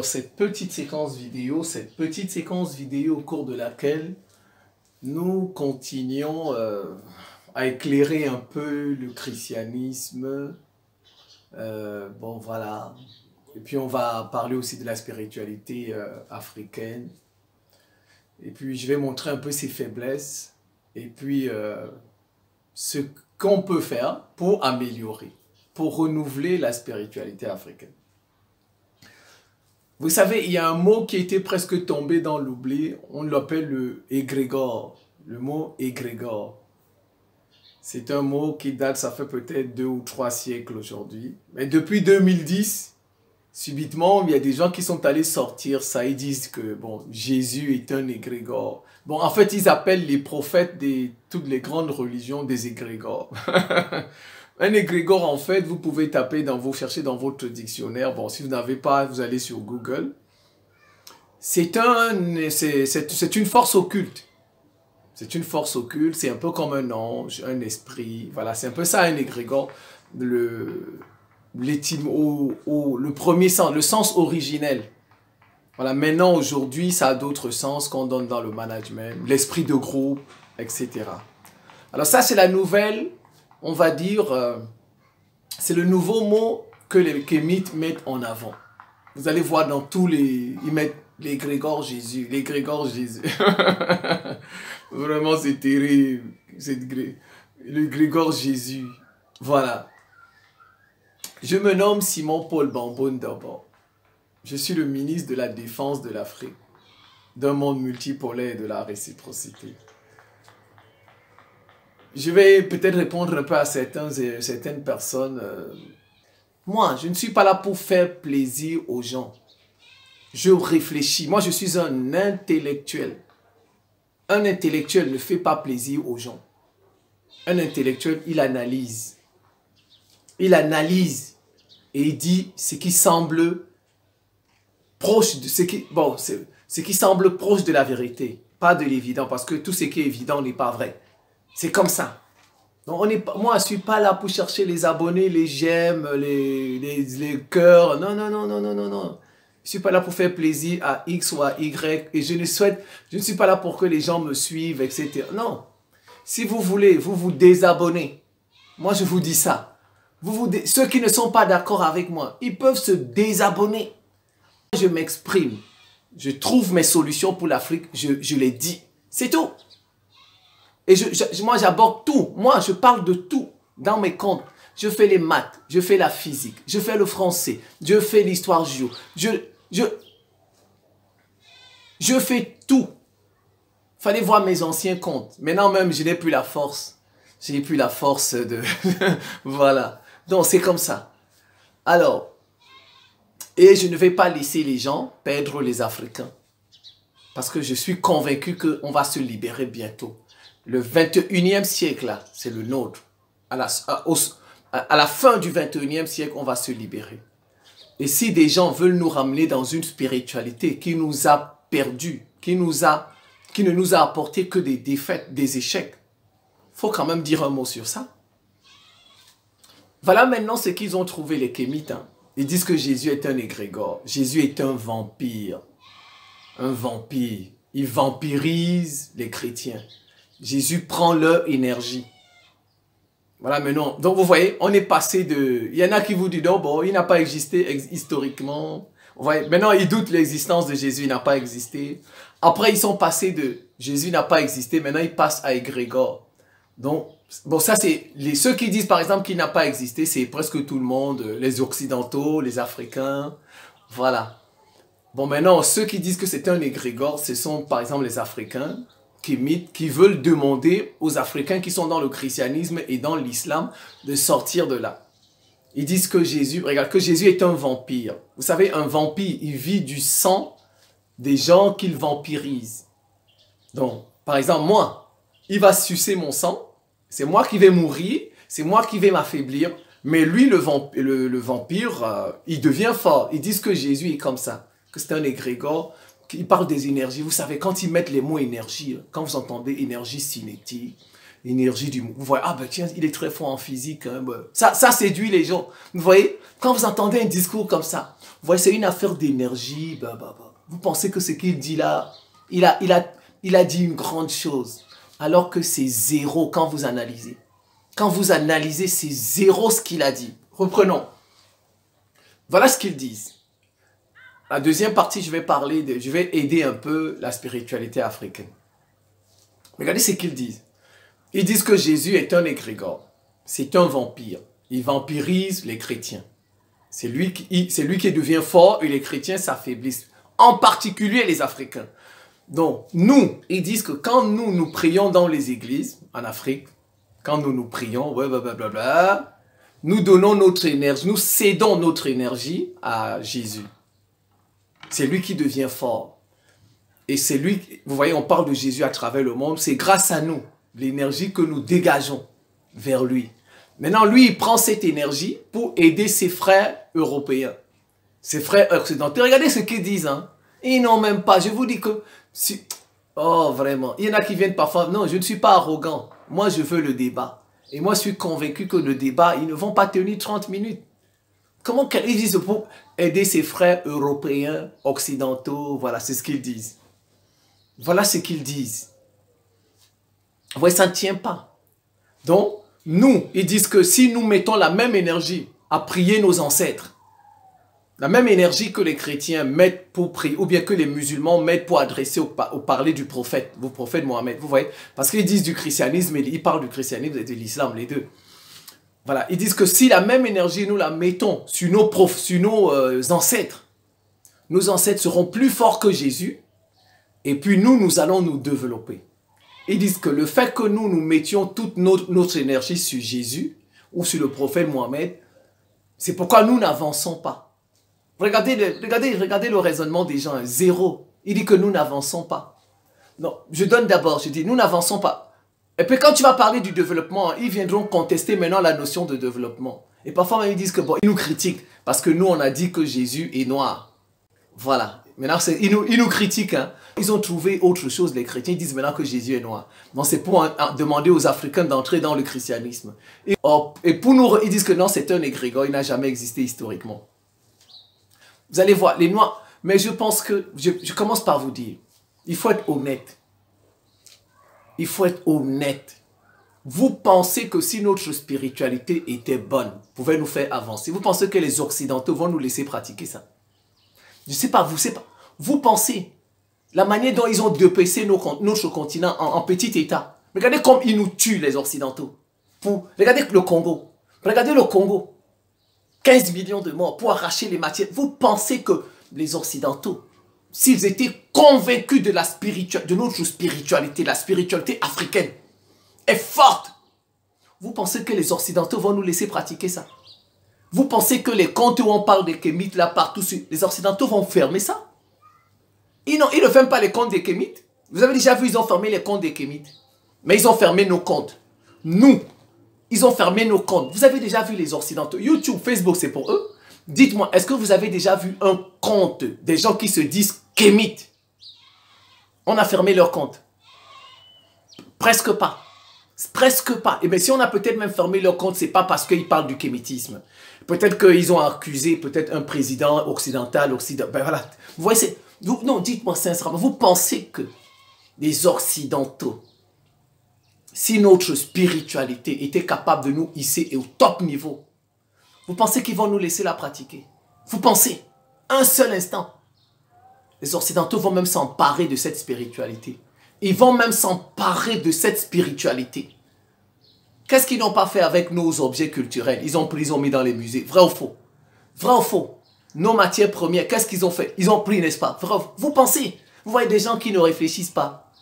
Alors, cette petite séquence vidéo au cours de laquelle nous continuons à éclairer un peu le christianisme. Bon, voilà. Et puis, on va parler aussi de la spiritualité africaine. Et puis, je vais montrer un peu ses faiblesses. Et puis, ce qu'on peut faire pour améliorer, pour renouveler la spiritualité africaine. Vous savez, il y a un mot qui était presque tombé dans l'oubli. On l'appelle le égrégore. Le mot égrégore. C'est un mot qui date, ça fait peut-être 2 ou 3 siècles aujourd'hui. Mais depuis 2010, subitement, il y a des gens qui sont allés sortir ça. Ils disent que bon, Jésus est un égrégore. Bon, en fait, ils appellent les prophètes de toutes les grandes religions des égrégores. Un égrégore, en fait, vous pouvez taper chercher dans votre dictionnaire. Bon, si vous n'avez pas, vous allez sur Google. C'est une force occulte. C'est une force occulte, c'est un peu comme un ange, un esprit. Voilà, c'est un peu ça un égrégore. Le premier sens, le sens originel. Voilà, maintenant, aujourd'hui, ça a d'autres sens qu'on donne dans le management, l'esprit de groupe, etc. Alors ça, c'est la nouvelle, on va dire, c'est le nouveau mot que les kémites mettent en avant. Vous allez voir dans tous les... Ils mettent l'égrégore Jésus, l'égrégore Jésus. Vraiment, c'est terrible. L'égrégore Jésus. Voilà. Je me nomme Simon Paul Bamboun d'abord. Je suis le ministre de la Défense de l'Afrique, d'un monde multipolaire et de la réciprocité. Je vais peut-être répondre un peu à certaines personnes. Moi, je ne suis pas là pour faire plaisir aux gens. Je réfléchis. Moi, je suis un intellectuel. Un intellectuel ne fait pas plaisir aux gens. Un intellectuel, il analyse. Il analyse et il dit ce qui semble proche de ce qui semble proche de la vérité, pas de l'évident, parce que tout ce qui est évident n'est pas vrai. C'est comme ça. Donc moi, je ne suis pas là pour chercher les abonnés, les j'aime, les cœurs. Non, non, non, non, non, non, non. Je ne suis pas là pour faire plaisir à X ou à Y. Et je ne suis pas là pour que les gens me suivent, etc. Non. Si vous voulez, vous vous désabonnez. Moi, je vous dis ça. Ceux qui ne sont pas d'accord avec moi, ils peuvent se désabonner. Je m'exprime. Je trouve mes solutions pour l'Afrique. Je les dis. C'est tout. Et moi, j'aborde tout. Moi, je parle de tout dans mes comptes. Je fais les maths, je fais la physique, je fais le français, je fais l'histoire géo. Je fais tout. Fallait voir mes anciens comptes. Maintenant même, je n'ai plus la force. Je n'ai plus la force de... Voilà. Donc, c'est comme ça. Alors, et je ne vais pas laisser les gens perdre les Africains. Parce que je suis convaincu qu'on va se libérer bientôt. Le 21e siècle, là, c'est le nôtre. À la fin du 21e siècle, on va se libérer. Et si des gens veulent nous ramener dans une spiritualité qui nous a perdus, qui ne nous a apporté que des défaites, des échecs, il faut quand même dire un mot sur ça. Voilà maintenant ce qu'ils ont trouvé, les kémites. Hein. Ils disent que Jésus est un égrégore. Jésus est un vampire. Un vampire. Il vampirise les chrétiens. Jésus prend leur énergie. Voilà maintenant. Donc vous voyez, on est passé de... Il y en a qui vous disent, non, bon, il n'a pas existé historiquement. Vous voyez, maintenant, ils doutent l'existence de Jésus, il n'a pas existé. Après, ils sont passés de Jésus n'a pas existé, maintenant ils passent à égrégore. Donc, bon, ça c'est... Ceux qui disent par exemple qu'il n'a pas existé, c'est presque tout le monde, les Occidentaux, les Africains, voilà. Bon, maintenant, ceux qui disent que c'est un égrégore, ce sont par exemple les Africains, qui veulent demander aux Africains qui sont dans le christianisme et dans l'islam de sortir de là. Ils disent que Jésus, regarde, que Jésus est un vampire. Vous savez, un vampire, il vit du sang des gens qu'il vampirise. Donc, par exemple, moi, il va sucer mon sang, c'est moi qui vais mourir, c'est moi qui vais m'affaiblir, mais lui, le vampire, il devient fort. Ils disent que Jésus est comme ça, que c'est un égrégore. Il parle des énergies. Vous savez, quand ils mettent les mots énergie, quand vous entendez énergie cinétique, énergie du... Vous voyez, ah ben tiens, il est très fort en physique. Hein, ben. Ça séduit les gens. Vous voyez, quand vous entendez un discours comme ça, vous voyez, c'est une affaire d'énergie. Vous pensez que ce qu'il dit là, il a dit une grande chose. Alors que c'est zéro quand vous analysez. Quand vous analysez, c'est zéro ce qu'il a dit. Reprenons. Voilà ce qu'ils disent. La deuxième partie, je vais aider un peu la spiritualité africaine. Regardez ce qu'ils disent. Ils disent que Jésus est un égrégore. C'est un vampire. Il vampirise les chrétiens. C'est lui qui devient fort et les chrétiens s'affaiblissent. En particulier les Africains. Donc, ils disent que quand nous prions dans les églises en Afrique, quand nous prions, nous donnons notre énergie, nous cédons notre énergie à Jésus. C'est lui qui devient fort. Et c'est lui, vous voyez, on parle de Jésus à travers le monde. C'est grâce à nous, l'énergie que nous dégageons vers lui. Maintenant, lui, il prend cette énergie pour aider ses frères européens, ses frères occidentaux. Regardez ce qu'ils disent. Hein. Ils n'ont même pas, je vous dis que... Oh, vraiment. Il y en a qui viennent parfois... Non, je ne suis pas arrogant. Moi, je veux le débat. Et moi, je suis convaincu que le débat, ils ne vont pas tenir 30 minutes. Comment ils disent pour aider ses frères européens, occidentaux? Voilà, c'est ce qu'ils disent. Voilà ce qu'ils disent. Vous voyez, ça ne tient pas. Donc, ils disent que si nous mettons la même énergie à prier nos ancêtres, la même énergie que les chrétiens mettent pour prier, ou bien que les musulmans mettent pour adresser au parler du prophète, au prophète Mohammed, vous voyez, parce qu'ils disent du christianisme, et ils parlent du christianisme et de l'islam, les deux. Voilà, ils disent que si la même énergie, nous la mettons sur nos ancêtres, nos ancêtres seront plus forts que Jésus, et puis nous allons nous développer. Ils disent que le fait que nous mettions toute notre énergie sur Jésus, ou sur le prophète Mohammed, c'est pourquoi nous n'avançons pas. Regardez le raisonnement des gens, zéro. Il dit que nous n'avançons pas. Non, je dis, nous n'avançons pas. Et puis quand tu vas parler du développement, ils viendront contester maintenant la notion de développement. Et parfois même ils disent que bon, ils nous critiquent parce que nous on a dit que Jésus est noir. Voilà. Maintenant ils nous critiquent. Hein. Ils ont trouvé autre chose, les chrétiens. Ils disent maintenant que Jésus est noir. Donc c'est pour demander aux Africains d'entrer dans le christianisme. Et pour nous, ils disent que non, c'est un égrégore, il n'a jamais existé historiquement. Vous allez voir, les noirs. Mais je pense que, je commence par vous dire, il faut être honnête. Il faut être honnête. Vous pensez que si notre spiritualité était bonne, pouvait nous faire avancer. Vous pensez que les Occidentaux vont nous laisser pratiquer ça? Je ne sais pas, vous pensez la manière dont ils ont dépecé notre continent en petit État. Regardez comme ils nous tuent, les Occidentaux. Regardez le Congo. Regardez le Congo. 15 millions de morts pour arracher les matières. Vous pensez que les Occidentaux, s'ils étaient convaincus de notre spiritualité, la spiritualité africaine est forte, vous pensez que les Occidentaux vont nous laisser pratiquer ça? Vous pensez que les contes où on parle des Kémites, là, partout, les Occidentaux vont fermer ça? Ils ne ferment pas les comptes des Kémites. Vous avez déjà vu, ils ont fermé les comptes des Kémites. Mais ils ont fermé nos comptes. Ils ont fermé nos comptes. Vous avez déjà vu les Occidentaux? YouTube, Facebook, c'est pour eux. Dites-moi, est-ce que vous avez déjà vu un compte des gens qui se disent kémites? On a fermé leur compte. Presque pas. Presque pas. Et bien si on a peut-être même fermé leur compte, c'est pas parce qu'ils parlent du kémitisme. Peut-être qu'ils ont accusé peut-être un président occidental, ben voilà. Vous voyez, non, dites-moi sincèrement, vous pensez que les Occidentaux, si notre spiritualité était capable de nous hisser et au top niveau, vous pensez qu'ils vont nous laisser la pratiquer? Vous pensez? Un seul instant. Les Occidentaux vont même s'emparer de cette spiritualité. Ils vont même s'emparer de cette spiritualité. Qu'est-ce qu'ils n'ont pas fait avec nos objets culturels? Ils ont mis dans les musées. Vrai ou faux? Vrai ou faux? Nos matières premières, qu'est-ce qu'ils ont fait? Ils ont pris, n'est-ce pas? Vrai ou faux? Vous pensez? Vous voyez des gens qui ne réfléchissent pas.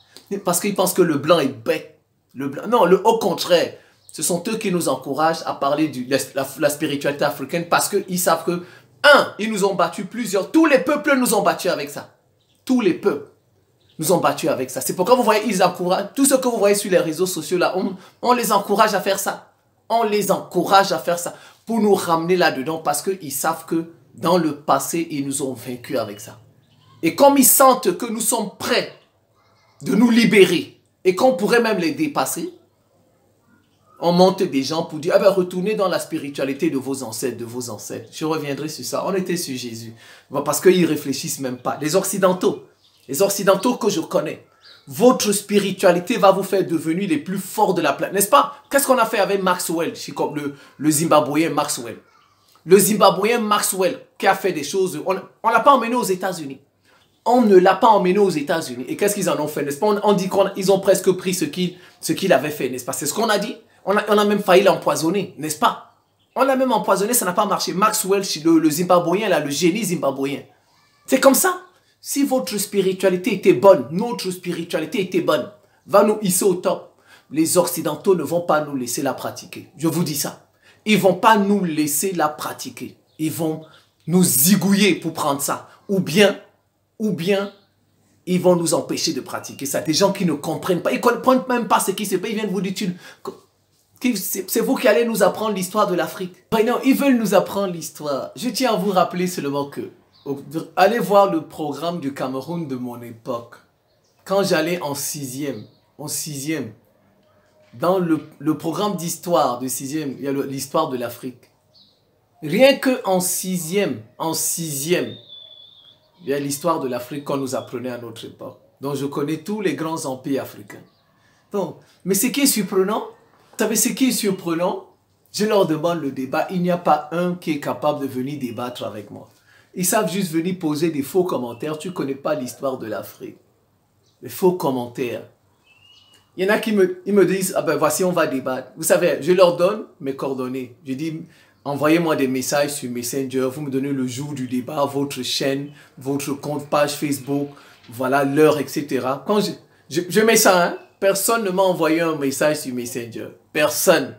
Parce qu'ils pensent que le blanc est bête. Non, au contraire, ce sont eux qui nous encouragent à parler de la spiritualité africaine parce qu'ils savent que, ils nous ont battus tous les peuples nous ont battus avec ça. Tous les peuples nous ont battus avec ça. C'est pourquoi vous voyez, ils encouragent, tout ce que vous voyez sur les réseaux sociaux là, on les encourage à faire ça. On les encourage à faire ça pour nous ramener là-dedans parce qu'ils savent que dans le passé, ils nous ont vaincus avec ça. Et comme ils sentent que nous sommes prêts de nous libérer, et qu'on pourrait même les dépasser, On monte des gens pour dire, ah ben retournez dans la spiritualité de vos ancêtres, de vos ancêtres. Je reviendrai sur ça. On était sur Jésus. Parce qu'ils ne réfléchissent même pas. Les Occidentaux que je connais, votre spiritualité va vous faire devenir les plus forts de la planète. N'est-ce pas? Qu'est-ce qu'on a fait avec Maxwell, le Zimbabwéen Maxwell? Le Zimbabwéen Maxwell qui a fait des choses, on ne l'a pas emmené aux États-Unis. On ne l'a pas emmené aux États-Unis. Et qu'est-ce qu'ils en ont fait, n'est-ce pas? On dit qu'ils ont presque pris ce qu'il avait fait, n'est-ce pas? C'est ce qu'on a dit. On a même failli l'empoisonner, n'est-ce pas? On l'a même empoisonné, ça n'a pas marché. Maxwell, le Zimbabwéen, là, le génie zimbabwéen. C'est comme ça. Si votre spiritualité était bonne, notre spiritualité était bonne, va nous hisser au top. Les Occidentaux ne vont pas nous laisser la pratiquer. Je vous dis ça. Ils ne vont pas nous laisser la pratiquer. Ils vont nous zigouiller pour prendre ça. Ou bien, ils vont nous empêcher de pratiquer ça. Des gens qui ne comprennent pas. Ils ne comprennent même pas ce qui se passe. Ils viennent vous dire, c'est vous qui allez nous apprendre l'histoire de l'Afrique. Non, ils veulent nous apprendre l'histoire. Je tiens à vous rappeler seulement que, allez voir le programme du Cameroun de mon époque. Quand j'allais en sixième, dans le programme d'histoire de sixième, il y a l'histoire de l'Afrique. Rien que en sixième, il y a l'histoire de l'Afrique qu'on nous apprenait à notre époque. Donc je connais tous les grands empires africains. Donc, mais ce qui est surprenant, vous savez ce qui est surprenant? Je leur demande le débat, il n'y a pas un qui est capable de venir débattre avec moi. Ils savent juste venir poser des faux commentaires. Tu ne connais pas l'histoire de l'Afrique. Les faux commentaires. Il y en a qui me disent, ah ben voici, on va débattre. Vous savez, je leur donne mes coordonnées. Je dis, envoyez-moi des messages sur Messenger. Vous me donnez le jour du débat, votre chaîne, votre compte, page Facebook, voilà, l'heure, etc. Quand je mets ça, hein, personne ne m'a envoyé un message sur Messenger. Personne.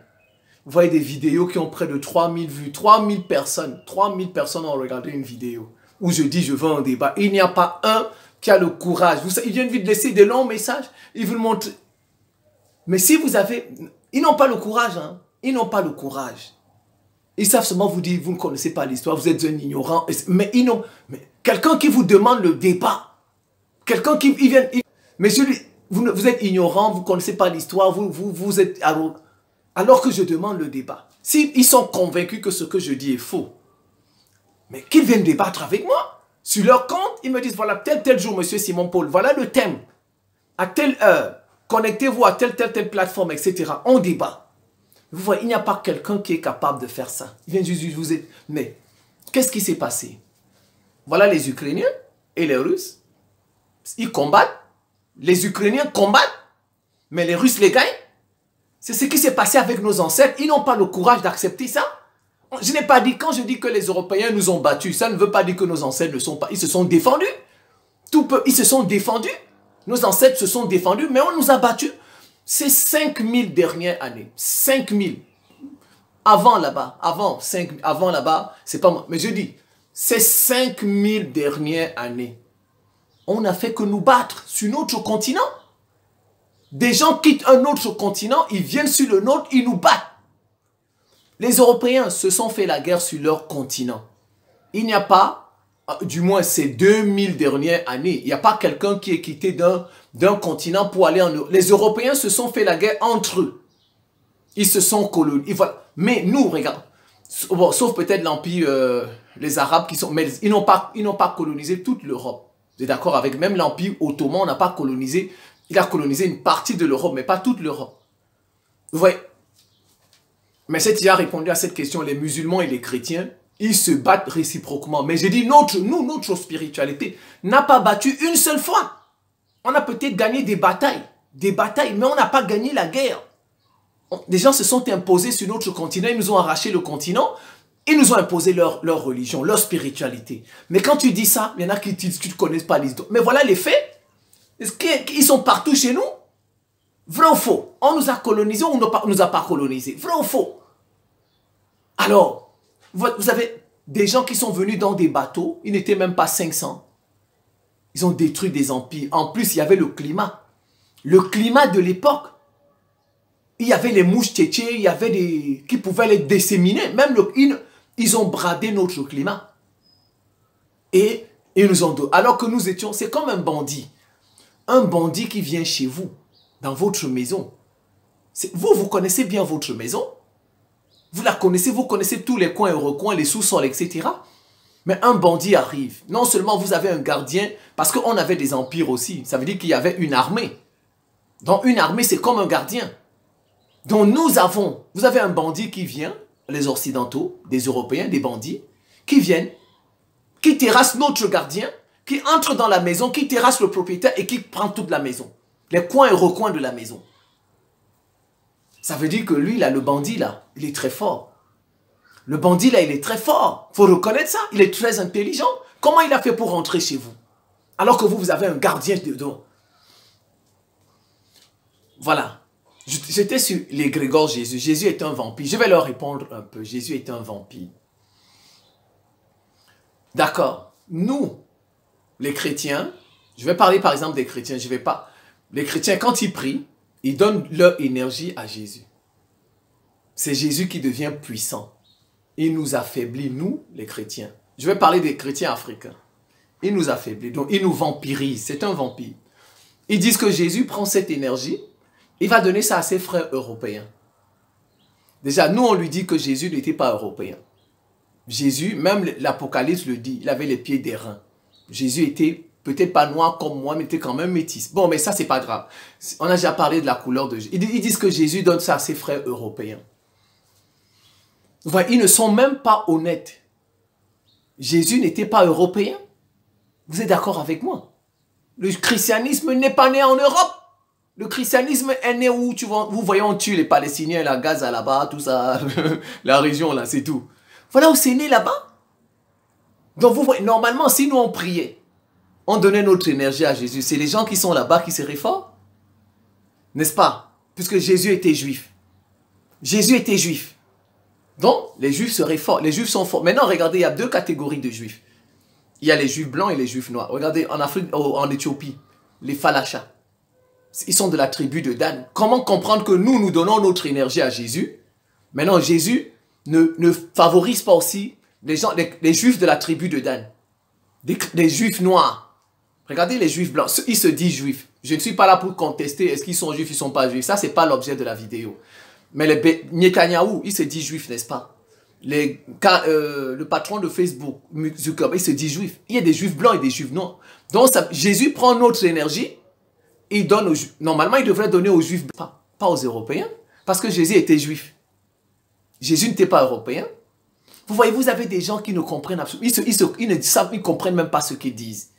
Vous voyez des vidéos qui ont près de 3000 vues. 3000 personnes ont regardé une vidéo où je dis je veux un débat. Il n'y a pas un qui a le courage. Ils viennent vite laisser des longs messages. Ils vous le montrent. Mais si vous avez... Ils n'ont pas le courage. Hein. Ils n'ont pas le courage. Ils savent seulement vous dire, vous ne connaissez pas l'histoire, vous êtes un ignorant. Mais ils n'ont... Quelqu'un qui vous demande le débat. Quelqu'un qui vient... Mais vous êtes ignorant, vous ne connaissez pas l'histoire, vous êtes... Alors que je demande le débat. S'ils sont convaincus que ce que je dis est faux, mais qu'ils viennent débattre avec moi. Sur leur compte, ils me disent, voilà, tel jour, monsieur Simon Paul, voilà le thème. À telle heure, connectez-vous à telle plateforme, etc. On débat. Vous voyez, il n'y a pas quelqu'un qui est capable de faire ça. Il vient juste vous dire, mais qu'est-ce qui s'est passé? Voilà les Ukrainiens et les Russes. Ils combattent. Les Ukrainiens combattent, mais les Russes les gagnent. C'est ce qui s'est passé avec nos ancêtres. Ils n'ont pas le courage d'accepter ça. Je n'ai pas dit, quand je dis que les Européens nous ont battus, ça ne veut pas dire que nos ancêtres ne sont pas. Ils se sont défendus. Ils se sont défendus. Nos ancêtres se sont défendus, mais on nous a battus. Ces 5000 dernières années, 5000. Avant là-bas, avant là-bas, c'est pas moi. Mais je dis, ces 5000 dernières années, on n'a fait que nous battre sur notre continent. Des gens quittent un autre continent, ils viennent sur le nôtre, ils nous battent. Les Européens se sont fait la guerre sur leur continent. Il n'y a pas, du moins ces 2000 dernières années, il n'y a pas quelqu'un qui est quitté d'un continent pour aller en Europe. Les Européens se sont fait la guerre entre eux. Ils se sont colonisés. Voilà. Mais nous, regarde, bon, sauf peut-être l'Empire, les Arabes qui sont... Mais ils n'ont pas colonisé toute l'Europe. Vous êtes d'accord avec même l'Empire ottoman, n'a pas colonisé... Il a colonisé une partie de l'Europe, mais pas toute l'Europe. Vous voyez? Mais c'est qui a répondu à cette question, les musulmans et les chrétiens, ils se battent réciproquement. Mais j'ai dit, notre spiritualité n'a pas battu une seule fois. On a peut-être gagné des batailles, mais on n'a pas gagné la guerre. Des gens se sont imposés sur notre continent, ils nous ont arraché le continent, ils nous ont imposé leur religion, leur spiritualité. Mais quand tu dis ça, il y en a qui ne connaissent pas l'histoire. Mais voilà les faits. Ils sont partout chez nous. Vrai ou faux? On nous a colonisés ou on ne nous a pas colonisés? Vrai ou faux? Alors, vous avez des gens qui sont venus dans des bateaux, ils n'étaient même pas 500. Ils ont détruit des empires. En plus, il y avait le climat. Le climat de l'époque. Il y avait les mouches tchétchées, il y avait des qui pouvaient les disséminer. Même ils ont bradé notre climat. Et ils nous ont... Alors que nous étions... C'est comme un bandit. Un bandit qui vient chez vous, dans votre maison. Vous, vous connaissez bien votre maison. Vous la connaissez, vous connaissez tous les coins et recoins, les sous-sols, etc. Mais un bandit arrive. Non seulement vous avez un gardien, parce qu'on avait des empires aussi. Ça veut dire qu'il y avait une armée. Donc une armée, c'est comme un gardien. Donc vous avez un bandit qui vient, les Occidentaux, des Européens, des bandits, qui viennent, qui terrassent notre gardien, qui entre dans la maison, qui terrasse le propriétaire et qui prend toute la maison. Les coins et recoins de la maison. Ça veut dire que lui, là, le bandit, là, il est très fort. Le bandit, là, il est très fort. Il faut reconnaître ça. Il est très intelligent. Comment il a fait pour rentrer chez vous? Alors que vous avez un gardien dedans. Voilà. J'étais sur l'égrégore Jésus. Jésus est un vampire. Je vais leur répondre un peu. Jésus est un vampire. D'accord. Nous, les chrétiens, je vais parler par exemple des chrétiens. Je vais pas. Les chrétiens, quand ils prient, ils donnent leur énergie à Jésus. C'est Jésus qui devient puissant. Il nous affaiblit, nous, les chrétiens. Je vais parler des chrétiens africains. Il nous affaiblit, donc il nous vampirise. C'est un vampire. Ils disent que Jésus prend cette énergie, il va donner ça à ses frères européens. Déjà, nous, on lui dit que Jésus n'était pas européen. Jésus, même l'Apocalypse le dit, il avait les pieds d'airain. Jésus était peut-être pas noir comme moi, mais était quand même métis. Bon, mais ça, c'est pas grave. On a déjà parlé de la couleur de Jésus. Ils disent que Jésus donne ça à ses frères européens. Vous voyez, ils ne sont même pas honnêtes. Jésus n'était pas européen. Vous êtes d'accord avec moi? Le christianisme n'est pas né en Europe. Le christianisme est né où, tu vois, vous voyez, on tue les Palestiniens, la Gaza là-bas, tout ça, la région là, c'est tout. Voilà où c'est né là-bas. Donc vous voyez, normalement, si nous on priait, on donnait notre énergie à Jésus, c'est les gens qui sont là-bas qui seraient forts. N'est-ce pas? Puisque Jésus était juif. Jésus était juif. Donc, les juifs seraient forts. Les juifs sont forts. Maintenant, regardez, il y a deux catégories de juifs. Il y a les juifs blancs et les juifs noirs. Regardez, en Afrique, en Éthiopie, les Falachas. Ils sont de la tribu de Dan. Comment comprendre que nous donnons notre énergie à Jésus? Maintenant, Jésus ne favorise pas aussi les juifs de la tribu de Dan. Des juifs noirs. Regardez les juifs blancs. Ils se disent juifs. Je ne suis pas là pour contester est-ce qu'ils sont juifs, ils ne sont pas juifs. Ça, ce n'est pas l'objet de la vidéo. Mais les Netanyahou, il se dit juif, n'est-ce pas? Le patron de Facebook, Zuckerberg, il se dit juif. Il y a des juifs blancs et des juifs noirs. Donc, Jésus prend notre énergie et donne aux juifs. Normalement, il devrait donner aux juifs, pas aux Européens, parce que Jésus était juif. Jésus n'était pas européen. Vous voyez, vous avez des gens qui ne comprennent absolument. Ils ne comprennent même pas ce qu'ils disent.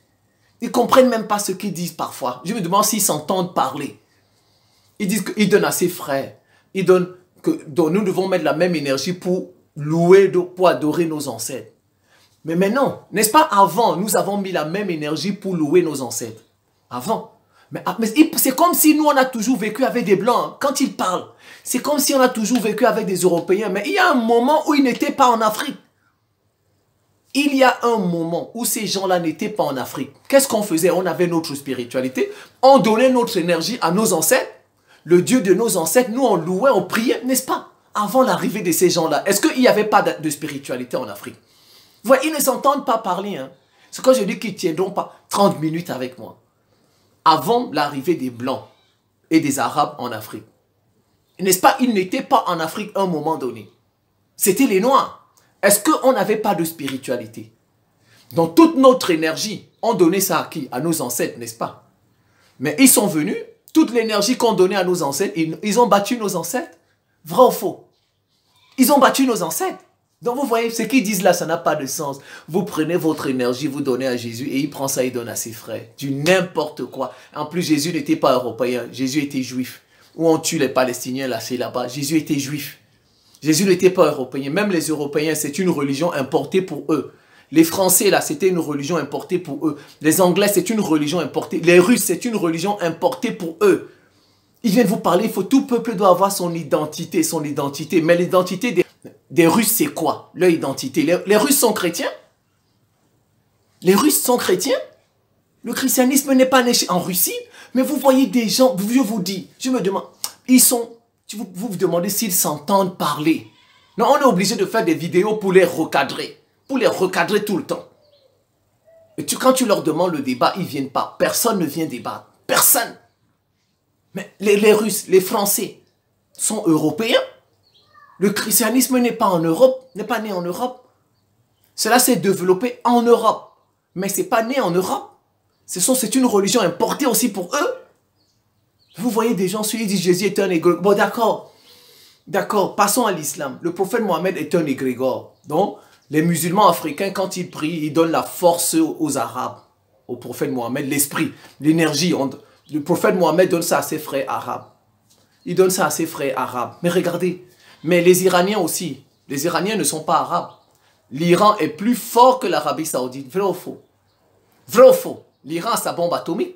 Ils ne comprennent même pas ce qu'ils disent parfois. Je me demande s'ils s'entendent parler. Ils disent qu'ils donnent à ses frères. Ils donnent donc nous devons mettre la même énergie pour louer, pour adorer nos ancêtres. Mais maintenant, n'est-ce pas avant, nous avons mis la même énergie pour louer nos ancêtres. Avant. Mais c'est comme si nous, on a toujours vécu avec des Blancs. Hein. Quand ils parlent, c'est comme si on a toujours vécu avec des Européens. Mais il y a un moment où ils n'étaient pas en Afrique. Il y a un moment où ces gens-là n'étaient pas en Afrique. Qu'est-ce qu'on faisait? On avait notre spiritualité. On donnait notre énergie à nos ancêtres. Le Dieu de nos ancêtres, nous on louait, on priait, n'est-ce pas? Avant l'arrivée de ces gens-là. Est-ce qu'il n'y avait pas de spiritualité en Afrique? Vous voyez, ils ne s'entendent pas parler. Hein. C'est quand je dis qu'ils ne tiendront pas 30 minutes avec moi. Avant l'arrivée des Blancs et des Arabes en Afrique. N'est-ce pas? Ils n'étaient pas en Afrique à un moment donné. C'était les Noirs. Est-ce qu'on n'avait pas de spiritualité? Donc toute notre énergie, on donnait ça à qui? À nos ancêtres, n'est-ce pas? Mais ils sont venus. Toute l'énergie qu'on donnait à nos ancêtres, ils ont battu nos ancêtres. Vrai ou faux? Ils ont battu nos ancêtres. Donc vous voyez, ce qu'ils disent là, ça n'a pas de sens. Vous prenez votre énergie, vous donnez à Jésus et il prend ça et donne à ses frères. Du n'importe quoi. En plus, Jésus n'était pas européen. Jésus était juif. Où on tue les Palestiniens, là, c'est là-bas. Jésus était juif. Jésus n'était pas européen. Même les Européens, c'est une religion importée pour eux. Les Français, là, c'était une religion importée pour eux. Les Anglais, c'est une religion importée. Les Russes, c'est une religion importée pour eux. Ils viennent vous parler, tout peuple doit avoir son identité, Mais l'identité des Russes, c'est quoi? Leur identité. Les Russes sont chrétiens? Les Russes sont chrétiens? Le christianisme n'est pas né en Russie. Mais vous voyez des gens, je vous dis, je me demande, vous vous demandez s'ils s'entendent parler. Non, on est obligé de faire des vidéos pour les recadrer. Pour les recadrer tout le temps. Et quand tu leur demandes le débat, ils ne viennent pas. Personne ne vient débattre. Personne. Mais les Russes, les Français, sont européens. Le christianisme n'est pas en Europe, n'est pas né en Europe. Cela s'est développé en Europe, mais ce n'est pas né en Europe. C'est une religion importée aussi pour eux. Vous voyez des gens, qui disent Jésus est un égrégore. Bon, d'accord. D'accord, passons à l'islam. Le prophète Mohammed est un égrégore. Donc, les musulmans africains, quand ils prient, ils donnent la force aux Arabes. Au prophète Mohammed, l'esprit, l'énergie. Le prophète Mohammed donne ça à ses frères arabes. Il donne ça à ses frères arabes. Mais regardez, mais les Iraniens aussi. Les Iraniens ne sont pas arabes. L'Iran est plus fort que l'Arabie Saoudite. Vrai ou faux? Vrai ou faux? L'Iran a sa bombe atomique.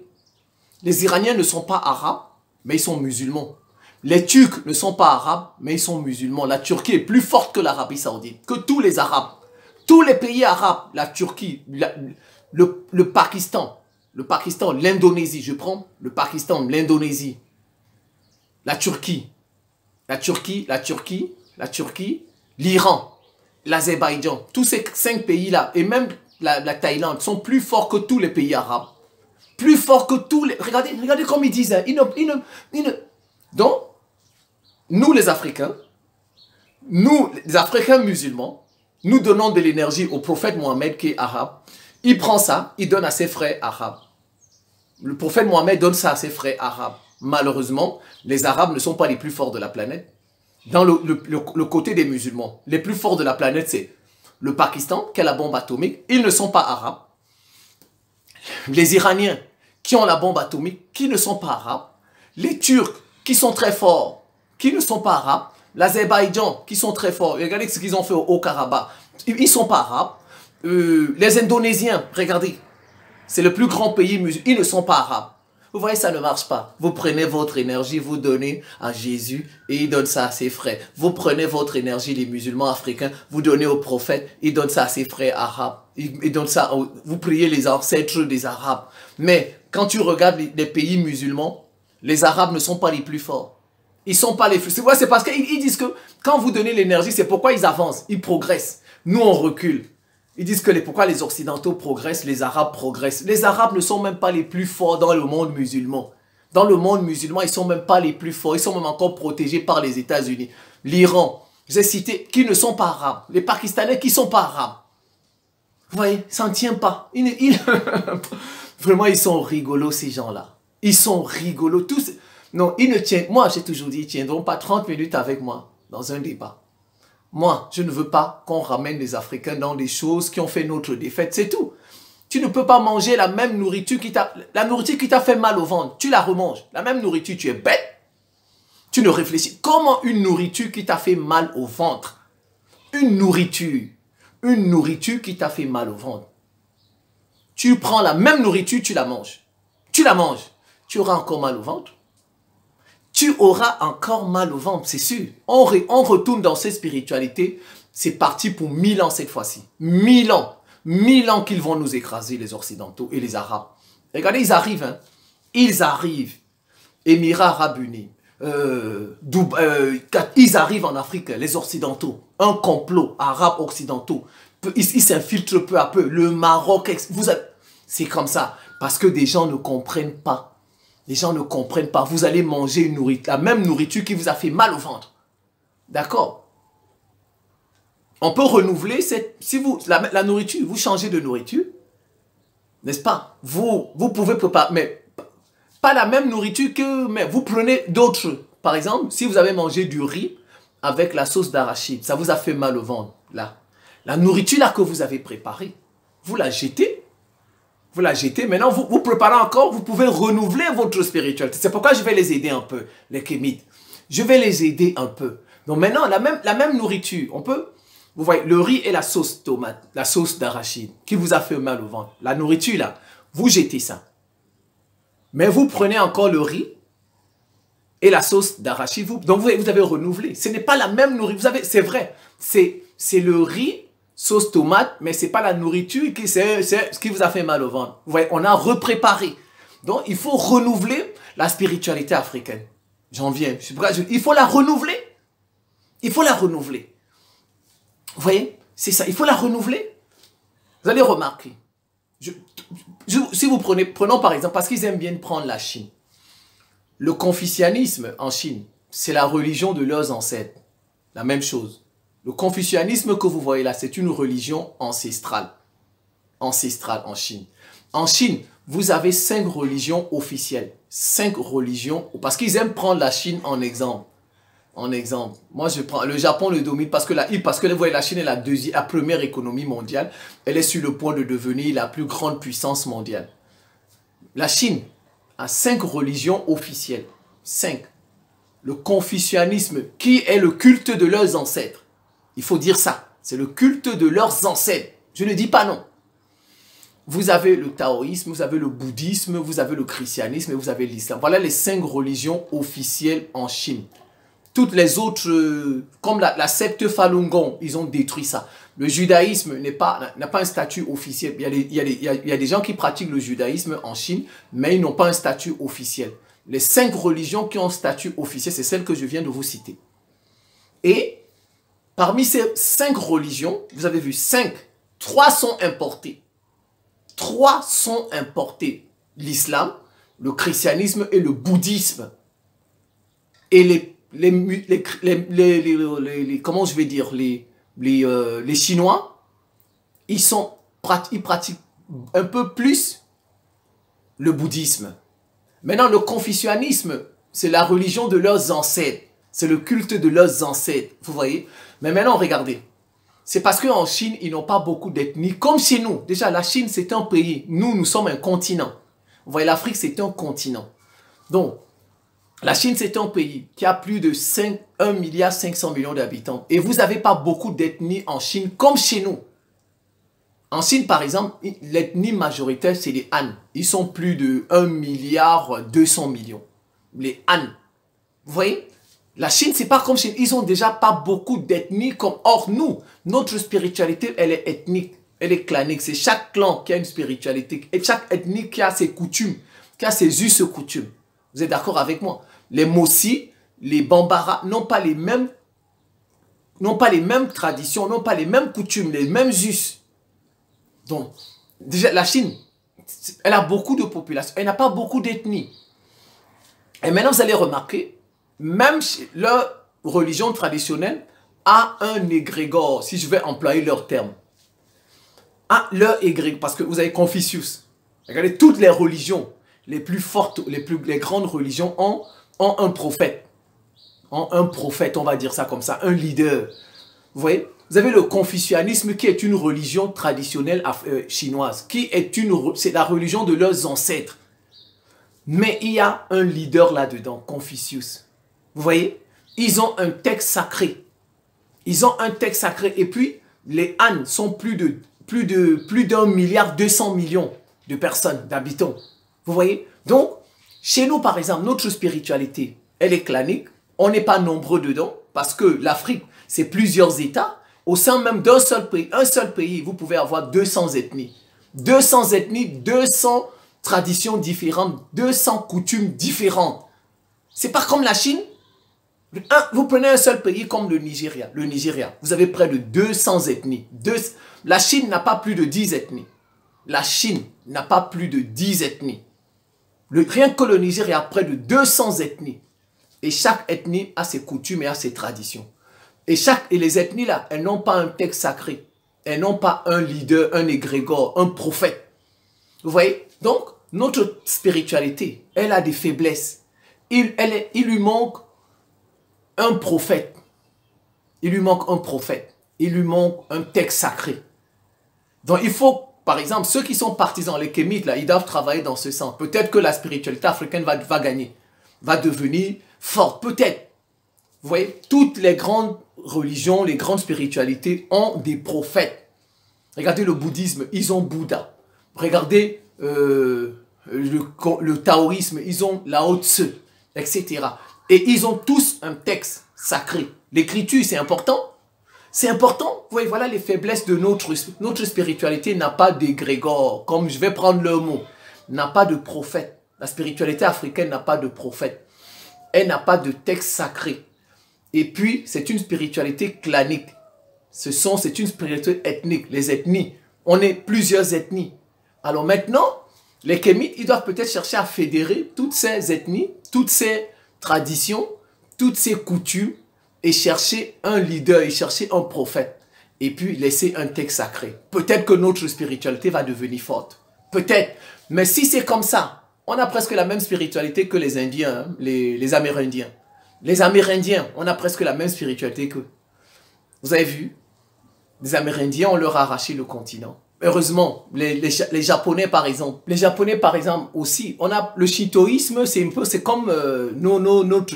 Les Iraniens ne sont pas arabes, mais ils sont musulmans. Les Turcs ne sont pas arabes, mais ils sont musulmans. La Turquie est plus forte que l'Arabie Saoudite, que tous les Arabes. Tous les pays arabes, la Turquie, le Pakistan, l'Indonésie, je prends le Pakistan, l'Indonésie, la Turquie, l'Iran, l'Azerbaïdjan, tous ces 5 pays-là, et même la Thaïlande, sont plus forts que tous les pays arabes. Plus forts que tous les... Regardez comme ils disent. Hein. Donc, nous les Africains musulmans, nous donnons de l'énergie au prophète Mohammed qui est arabe. Il prend ça, il donne à ses frères arabes. Le prophète Mohammed donne ça à ses frères arabes. Malheureusement, les Arabes ne sont pas les plus forts de la planète. Dans le côté des musulmans, les plus forts de la planète, c'est le Pakistan, qui a la bombe atomique. Ils ne sont pas arabes. Les Iraniens, qui ont la bombe atomique, qui ne sont pas arabes. Les Turcs, qui sont très forts, qui ne sont pas arabes. L'Azerbaïdjan, qui sont très forts. Regardez ce qu'ils ont fait au Haut-Karabakh. Ils ne sont pas arabes. Les Indonésiens, regardez. C'est le plus grand pays musulman. Ils ne sont pas arabes. Vous voyez, ça ne marche pas. Vous prenez votre énergie, vous donnez à Jésus et il donne ça à ses frères. Vous prenez votre énergie, les musulmans africains, vous donnez au prophète, il donne ça à ses frères arabes. Il donne ça, vous priez les ancêtres des Arabes. Mais quand tu regardes les pays musulmans, les Arabes ne sont pas les plus forts. Ils sont pas les plus... C'est parce qu'ils disent que quand vous donnez l'énergie, c'est pourquoi ils avancent, ils progressent. Nous, on recule. Ils disent que pourquoi les Occidentaux progressent, les Arabes progressent. Les Arabes ne sont même pas les plus forts dans le monde musulman. Dans le monde musulman, ils ne sont même pas les plus forts. Ils sont même encore protégés par les États-Unis. L'Iran, j'ai cité, qui ne sont pas arabes. Les Pakistanais qui ne sont pas arabes. Vous voyez, ça ne tient pas. Vraiment, ils sont rigolos, ces gens-là. Ils sont rigolos. Tous... Non, ils ne tiennent... Moi, j'ai toujours dit, ils ne tiendront pas 30 minutes avec moi dans un débat. Moi, je ne veux pas qu'on ramène les Africains dans des choses qui ont fait notre défaite, c'est tout. Tu ne peux pas manger la même nourriture qui t'a fait mal au ventre. Tu la remanges. La même nourriture, tu es bête. Tu ne réfléchis. Comment une nourriture qui t'a fait mal au ventre? Une nourriture qui t'a fait mal au ventre. Tu prends la même nourriture, tu la manges. Tu la manges. Tu auras encore mal au ventre. Tu auras encore mal au ventre, c'est sûr. On retourne dans cette spiritualité. C'est parti pour 1000 ans cette fois-ci. 1000 ans. 1000 ans qu'ils vont nous écraser, les Occidentaux et les Arabes. Regardez, ils arrivent. Hein. Ils arrivent. Émirats Arabes Unis. Ils arrivent en Afrique, les Occidentaux. Un complot arabe occidentaux. Ils s'infiltrent peu à peu. Le Maroc, c'est comme ça. Parce que des gens ne comprennent pas. Les gens ne comprennent pas. Vous allez manger la même nourriture qui vous a fait mal au ventre. D'accord? On peut renouveler la nourriture. Vous changez de nourriture. N'est-ce pas? Vous pouvez préparer, mais pas la même nourriture mais vous prenez d'autres. Par exemple, si vous avez mangé du riz avec la sauce d'arachide, ça vous a fait mal au ventre. Là. La nourriture là que vous avez préparée, vous la jetez. Vous la jetez. Maintenant, vous préparez encore, vous pouvez renouveler votre spiritualité. C'est pourquoi je vais les aider un peu, les kémites. Je vais les aider un peu. Donc maintenant, la même nourriture, on peut... Vous voyez, le riz et la sauce tomate, la sauce d'arachide, qui vous a fait mal au ventre. La nourriture, là, vous jetez ça. Mais vous prenez encore le riz et la sauce d'arachide. Donc vous avez renouvelé. Ce n'est pas la même nourriture. C'est vrai, c'est le riz, sauce tomate, mais ce n'est pas la nourriture c'est ce qui vous a fait mal au ventre. Vous voyez, on a repréparé. Donc, il faut renouveler la spiritualité africaine. J'en viens. Il faut la renouveler. Il faut la renouveler. Vous voyez, c'est ça. Il faut la renouveler. Vous allez remarquer. Si vous prenons par exemple, parce qu'ils aiment bien prendre la Chine. Le confucianisme en Chine, c'est la religion de leurs ancêtres. La même chose. Le confucianisme que vous voyez là, c'est une religion ancestrale. Ancestrale en Chine. En Chine, vous avez 5 religions officielles. 5 religions, parce qu'ils aiment prendre la Chine en exemple. En exemple. Moi, je prends le Japon le domine parce que vous voyez, la Chine est la première économie mondiale. Elle est sur le point de devenir la plus grande puissance mondiale. La Chine a 5 religions officielles. 5. Le confucianisme, qui est le culte de leurs ancêtres. Il faut dire ça. C'est le culte de leurs ancêtres. Je ne dis pas non. Vous avez le taoïsme, vous avez le bouddhisme, vous avez le christianisme et vous avez l'islam. Voilà les 5 religions officielles en Chine. Toutes les autres, comme la secte Falun Gong, ils ont détruit ça. Le judaïsme n'a pas un statut officiel. Il y a des gens qui pratiquent le judaïsme en Chine, mais ils n'ont pas un statut officiel. Les 5 religions qui ont un statut officiel, c'est celles que je viens de vous citer. Et parmi ces 5 religions, vous avez vu 5, 3 sont importées. 3 sont importés. L'islam, le christianisme et le bouddhisme. Et comment je vais dire, les Chinois, ils pratiquent un peu plus le bouddhisme. Maintenant, le confucianisme, c'est la religion de leurs ancêtres. C'est le culte de leurs ancêtres. Vous voyez? Mais maintenant, regardez. C'est parce qu'en Chine, ils n'ont pas beaucoup d'ethnies. Comme chez nous. Déjà, la Chine, c'est un pays. Nous sommes un continent. Vous voyez, l'Afrique, c'est un continent. Donc, la Chine, c'est un pays qui a plus de 1,5 milliard d'habitants. Et vous n'avez pas beaucoup d'ethnies en Chine comme chez nous. En Chine, par exemple, l'ethnie majoritaire, c'est les Han. Ils sont plus de 1,2 milliard. Les Han. Vous voyez? La Chine, c'est pas comme Chine. Ils ont déjà pas beaucoup d'ethnies comme... Or, nous, notre spiritualité, elle est ethnique. Elle est clanique. C'est chaque clan qui a une spiritualité. Et chaque ethnie qui a ses coutumes, qui a ses us et coutumes. Vous êtes d'accord avec moi? Les Mossi, les Bambara n'ont pas les mêmes traditions, n'ont pas les mêmes coutumes, les mêmes us. Donc, déjà, la Chine, elle a beaucoup de population. Elle n'a pas beaucoup d'ethnies. Et maintenant, vous allez remarquer, même leur religion traditionnelle a un égrégore, si je vais employer leur terme. Leur égrégore, parce que vous avez Confucius. Regardez, toutes les religions les plus fortes, les grandes religions ont un prophète. Ont un prophète, on va dire ça comme ça, un leader. Vous voyez? Vous avez le confucianisme qui est une religion traditionnelle chinoise, c'est la religion de leurs ancêtres. Mais il y a un leader là-dedans, Confucius. Vous voyez? Ils ont un texte sacré. Ils ont un texte sacré. Et puis, les Han sont plus d'1,2 milliard de personnes, d'habitants. Vous voyez? Donc, chez nous, par exemple, notre spiritualité, elle est clanique. On n'est pas nombreux dedans parce que l'Afrique, c'est plusieurs États. Au sein même d'un seul pays, vous pouvez avoir 200 ethnies. 200 ethnies, 200 traditions différentes, 200 coutumes différentes. C'est pas comme la Chine. Vous prenez un seul pays comme le Nigeria. Le Nigeria, vous avez près de 200 ethnies. La Chine n'a pas plus de 10 ethnies. La Chine n'a pas plus de 10 ethnies. Rien que le Nigeria a près de 200 ethnies. Et chaque ethnie a ses coutumes et a ses traditions. Et les ethnies là, elles n'ont pas un texte sacré. Elles n'ont pas un leader, un égrégore, un prophète. Vous voyez? Donc, notre spiritualité, elle a des faiblesses. Il lui manque un prophète. Il lui manque un prophète. Il lui manque un texte sacré. Donc, il faut, par exemple, ceux qui sont partisans, les kémites, là, ils doivent travailler dans ce sens. Peut-être que la spiritualité africaine va gagner, va devenir forte, peut-être. Vous voyez, toutes les grandes religions, les grandes spiritualités ont des prophètes. Regardez le bouddhisme, ils ont Bouddha. Regardez le taoïsme, ils ont Lao Tse, etc. Et ils ont tous un texte sacré. L'écriture, c'est important. C'est important. Vous voyez, voilà les faiblesses de notre spiritualité n'a pas d'égrégore, comme je vais prendre le mot, n'a pas de prophète. La spiritualité africaine n'a pas de prophète. Elle n'a pas de texte sacré. Et puis, c'est une spiritualité clanique. C'est une spiritualité ethnique, les ethnies. On est plusieurs ethnies. Alors maintenant, les kémites, ils doivent peut-être chercher à fédérer toutes ces ethnies, toutes ces traditions, toutes ces coutumes et chercher un leader et chercher un prophète. Et puis laisser un texte sacré. Peut-être que notre spiritualité va devenir forte. Peut-être. Mais si c'est comme ça, on a presque la même spiritualité que les Indiens, hein, les Amérindiens. Les Amérindiens, on a presque la même spiritualité qu'eux. Vous avez vu? Les Amérindiens, on leur a arraché le continent. Heureusement, les Japonais par exemple. Les Japonais par exemple aussi. On a le shintoïsme, c'est comme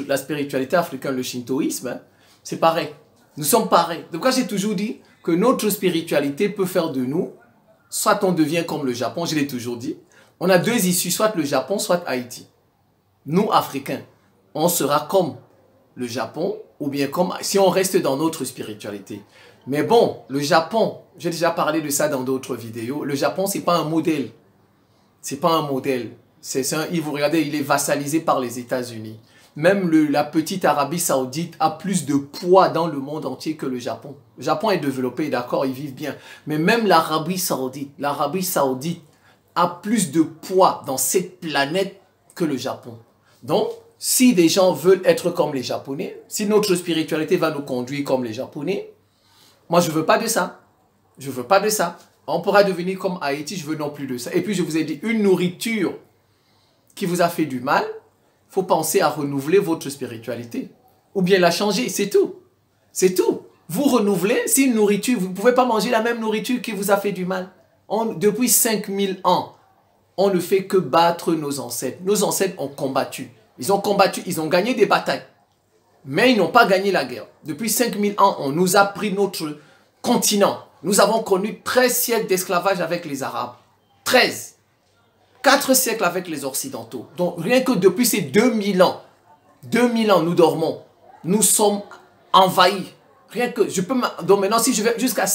la spiritualité africaine, le shintoïsme. Hein, c'est pareil. Nous sommes pareils. Donc j'ai toujours dit que notre spiritualité peut faire de nous, soit on devient comme le Japon, je l'ai toujours dit. On a deux issues, soit le Japon, soit Haïti. Nous, Africains, on sera comme le Japon, ou bien comme si on reste dans notre spiritualité. Mais bon, le Japon, j'ai déjà parlé de ça dans d'autres vidéos, le Japon, c'est pas un modèle. C'est pas un modèle. Vous regardez, il est vassalisé par les États-Unis. Même la petite Arabie Saoudite a plus de poids dans le monde entier que le Japon. Le Japon est développé, d'accord, ils vivent bien. Mais même l'Arabie Saoudite a plus de poids dans cette planète que le Japon. Donc, si des gens veulent être comme les Japonais, si notre spiritualité va nous conduire comme les Japonais, moi, je ne veux pas de ça. Je ne veux pas de ça. On pourra devenir comme Haïti, je veux non plus de ça. Et puis, je vous ai dit, une nourriture qui vous a fait du mal, il faut penser à renouveler votre spiritualité. Ou bien la changer, c'est tout. C'est tout. Vous renouvelez, si une nourriture, vous ne pouvez pas manger la même nourriture qui vous a fait du mal. Depuis 5000 ans, on ne fait que battre nos ancêtres. Nos ancêtres ont combattu. Ils ont combattu, ils ont gagné des batailles. Mais ils n'ont pas gagné la guerre. Depuis 5000 ans, on nous a pris notre continent. Nous avons connu 13 siècles d'esclavage avec les Arabes. 13. 4 siècles avec les Occidentaux. Donc rien que depuis ces 2000 ans, nous dormons. Nous sommes envahis. Rien que, donc maintenant si je vais jusqu'à...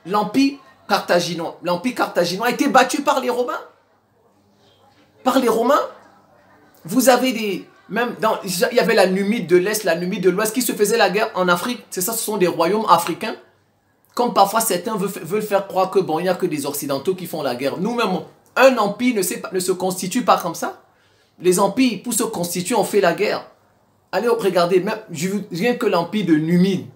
L'Empire carthaginois. L'Empire carthaginois a été battu par les Romains. Par les Romains. Vous avez il y avait la Numide de l'Est, la Numide de l'Ouest qui se faisait la guerre en Afrique. C'est ça, ce sont des royaumes africains. Comme parfois certains veulent faire croire que bon, il n'y a que des Occidentaux qui font la guerre. Nous-mêmes, un empire ne se constitue pas comme ça. Les empires, pour se constituer, on fait la guerre. Allez, regardez, même, rien que l'empire de Numide,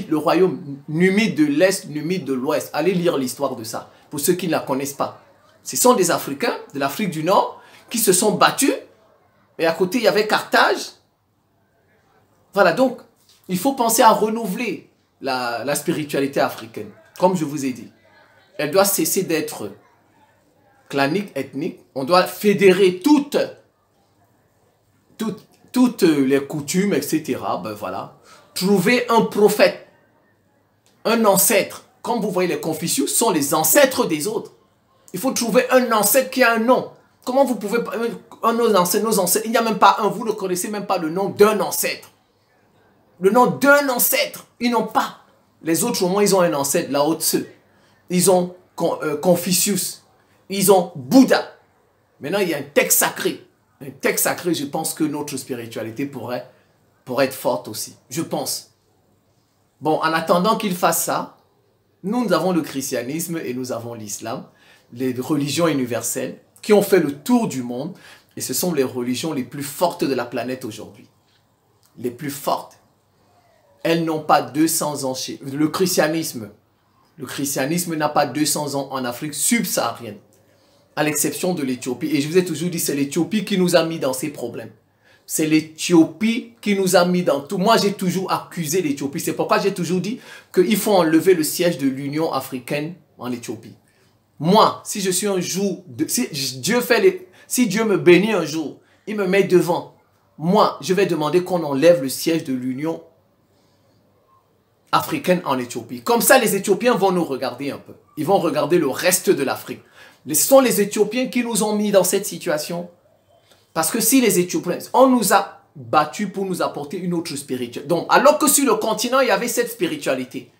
le royaume Numide de l'Est, Numide de l'Ouest. Allez lire l'histoire de ça, pour ceux qui ne la connaissent pas. Ce sont des Africains de l'Afrique du Nord qui se sont battus. Et à côté, il y avait Carthage. Voilà, donc, il faut penser à renouveler la spiritualité africaine. Comme je vous ai dit. Elle doit cesser d'être clanique, ethnique. On doit fédérer toutes les coutumes, etc. Ben voilà. Trouver un prophète, un ancêtre. Comme vous voyez, les Confucius sont les ancêtres des autres. Il faut trouver un ancêtre qui a un nom. Comment vous pouvez... nos ancêtres, il n'y a même pas un, vous ne connaissez même pas le nom d'un ancêtre. Le nom d'un ancêtre, ils n'ont pas. Les autres, au moins, ils ont un ancêtre, Lao Tse. Ils ont Confucius. Ils ont Bouddha. Maintenant, il y a un texte sacré. Un texte sacré, je pense que notre spiritualité pourrait être forte aussi. Je pense. Bon, en attendant qu'ils fassent ça, nous avons le christianisme et nous avons l'islam, les religions universelles, qui ont fait le tour du monde. Et ce sont les religions les plus fortes de la planète aujourd'hui. Les plus fortes. Elles n'ont pas 200 ans chez... Le christianisme n'a pas 200 ans en Afrique subsaharienne. À l'exception de l'Éthiopie. Et je vous ai toujours dit, c'est l'Éthiopie qui nous a mis dans ces problèmes. C'est l'Éthiopie qui nous a mis dans tout. Moi, j'ai toujours accusé l'Éthiopie. C'est pourquoi j'ai toujours dit qu'il faut enlever le siège de l'Union africaine en Éthiopie. Moi, si je suis un jour... Si Dieu me bénit un jour, il me met devant. Moi, je vais demander qu'on enlève le siège de l'Union africaine en Éthiopie. Comme ça, les Éthiopiens vont nous regarder un peu. Ils vont regarder le reste de l'Afrique. Ce sont les Éthiopiens qui nous ont mis dans cette situation. Parce que si les Éthiopiens, on nous a battus pour nous apporter une autre spiritualité. Donc, alors que sur le continent, il y avait cette spiritualité.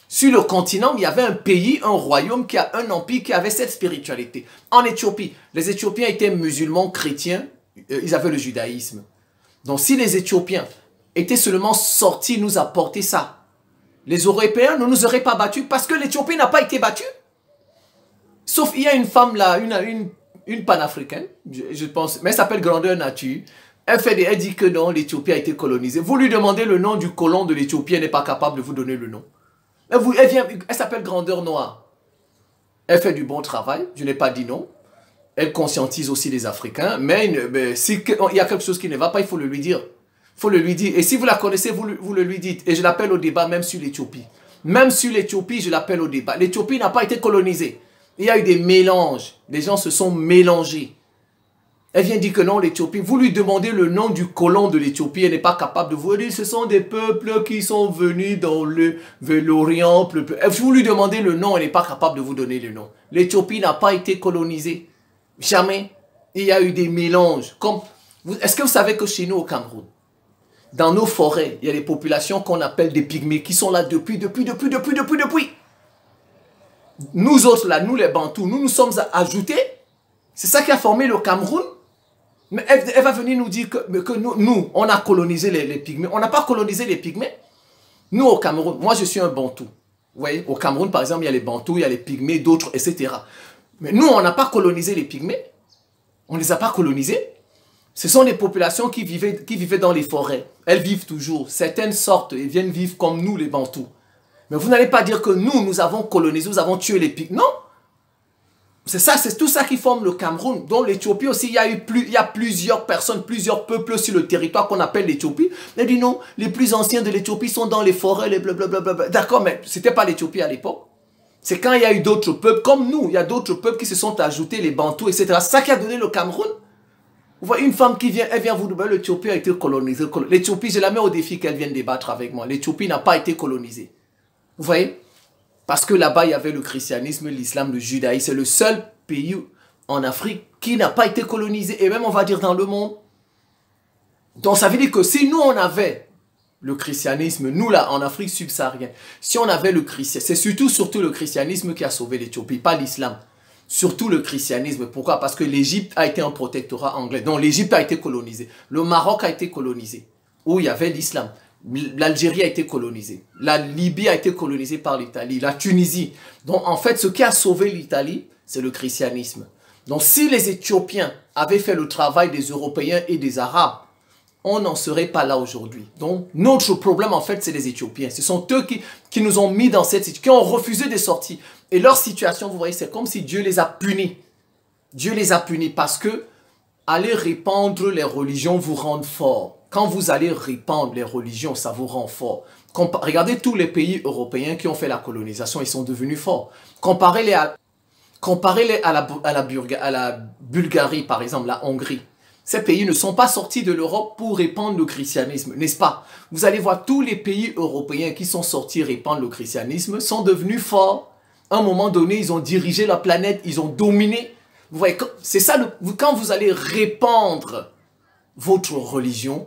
Sur le continent, il y avait un pays, un royaume, un empire qui avait cette spiritualité. En Éthiopie, les Éthiopiens étaient musulmans, chrétiens, ils avaient le judaïsme. Donc, si les Éthiopiens étaient seulement sortis nous apporter ça, les Européens ne nous auraient pas battus parce que l'Éthiopie n'a pas été battue. Sauf il y a une femme là, une panafricaine, je pense, mais elle s'appelle Grandeur Nature. Elle dit que non, l'Éthiopie a été colonisée. Vous lui demandez le nom du colon de l'Éthiopie, elle n'est pas capable de vous donner le nom. Elle s'appelle Grandeur Noire. Elle fait du bon travail, je n'ai pas dit non. Elle conscientise aussi les Africains, mais si il y a quelque chose qui ne va pas, il faut le lui dire. Il faut le lui dire. Et si vous la connaissez, vous le lui dites. Et je l'appelle au débat même sur l'Éthiopie. Même sur l'Éthiopie, je l'appelle au débat. L'Éthiopie n'a pas été colonisée. Il y a eu des mélanges. Les gens se sont mélangés. Elle vient dire que non, l'Éthiopie. Vous lui demandez le nom du colon de l'Éthiopie, elle n'est pas capable de vous dire. Ce sont des peuples qui sont venus vers l'Orient. Vous lui demandez le nom, elle n'est pas capable de vous donner le nom. L'Éthiopie n'a pas été colonisée. Jamais. Il y a eu des mélanges. Est-ce que vous savez que chez nous au Cameroun, dans nos forêts, il y a des populations qu'on appelle des pygmées qui sont là depuis. Nous autres là, nous les Bantous, nous nous sommes ajoutés. C'est ça qui a formé le Cameroun. Mais elle va venir nous dire que nous, on a colonisé les pygmées. On n'a pas colonisé les pygmées. Nous au Cameroun, moi je suis un Bantou. Vous voyez, au Cameroun par exemple, il y a les Bantous, il y a les pygmées, d'autres, etc. Mais nous, on n'a pas colonisé les pygmées. On ne les a pas colonisés. Ce sont des populations qui vivaient dans les forêts. Elles vivent toujours. Certaines sortent et viennent vivre comme nous, les Bantous. Mais vous n'allez pas dire que nous avons colonisé, nous avons tué les pygmées. Non. C'est tout ça qui forme le Cameroun. Dans l'Éthiopie aussi, il y a plusieurs personnes, plusieurs peuples sur le territoire qu'on appelle l'Éthiopie. Elle dit non, les plus anciens de l'Éthiopie sont dans les forêts, les blablabla. D'accord, mais ce n'était pas l'Éthiopie à l'époque. C'est quand il y a eu d'autres peuples, comme nous, il y a d'autres peuples qui se sont ajoutés, les Bantous, etc. C'est ça qui a donné le Cameroun. Vous voyez, une femme qui vient, elle vient vous dire, l'Éthiopie a été colonisée. L'Éthiopie, je la mets au défi qu'elle vienne débattre avec moi. L'Éthiopie n'a pas été colonisée. Vous voyez? Parce que là-bas, il y avait le christianisme, l'islam, le judaïsme. C'est le seul pays en Afrique qui n'a pas été colonisé. Et même, on va dire, dans le monde. Donc, ça veut dire que si nous, on avait le christianisme, nous là, en Afrique subsaharienne, si on avait le christianisme, c'est surtout le christianisme qui a sauvé l'Éthiopie, pas l'islam. Surtout le christianisme. Pourquoi? Parce que l'Égypte a été un protectorat anglais. Donc l'Égypte a été colonisée. Le Maroc a été colonisé, où il y avait l'islam. L'Algérie a été colonisée. La Libye a été colonisée par l'Italie. La Tunisie. Donc en fait, ce qui a sauvé l'Italie, c'est le christianisme. Donc si les Éthiopiens avaient fait le travail des Européens et des Arabes, on n'en serait pas là aujourd'hui. Donc, notre problème, en fait, c'est les Éthiopiens. Ce sont eux qui nous ont mis dans cette situation, qui ont refusé de sortir. Et leur situation, vous voyez, c'est comme si Dieu les a punis. Dieu les a punis parce que aller répandre les religions vous rend fort. Quand vous allez répandre les religions, ça vous rend fort. Regardez tous les pays européens qui ont fait la colonisation, ils sont devenus forts. Comparez-les à la Bulgarie, par exemple, la Hongrie. Ces pays ne sont pas sortis de l'Europe pour répandre le christianisme, n'est-ce pas? Vous allez voir, tous les pays européens qui sont sortis répandre le christianisme sont devenus forts. À un moment donné, ils ont dirigé la planète, ils ont dominé. Vous voyez, c'est ça, quand vous allez répandre votre religion,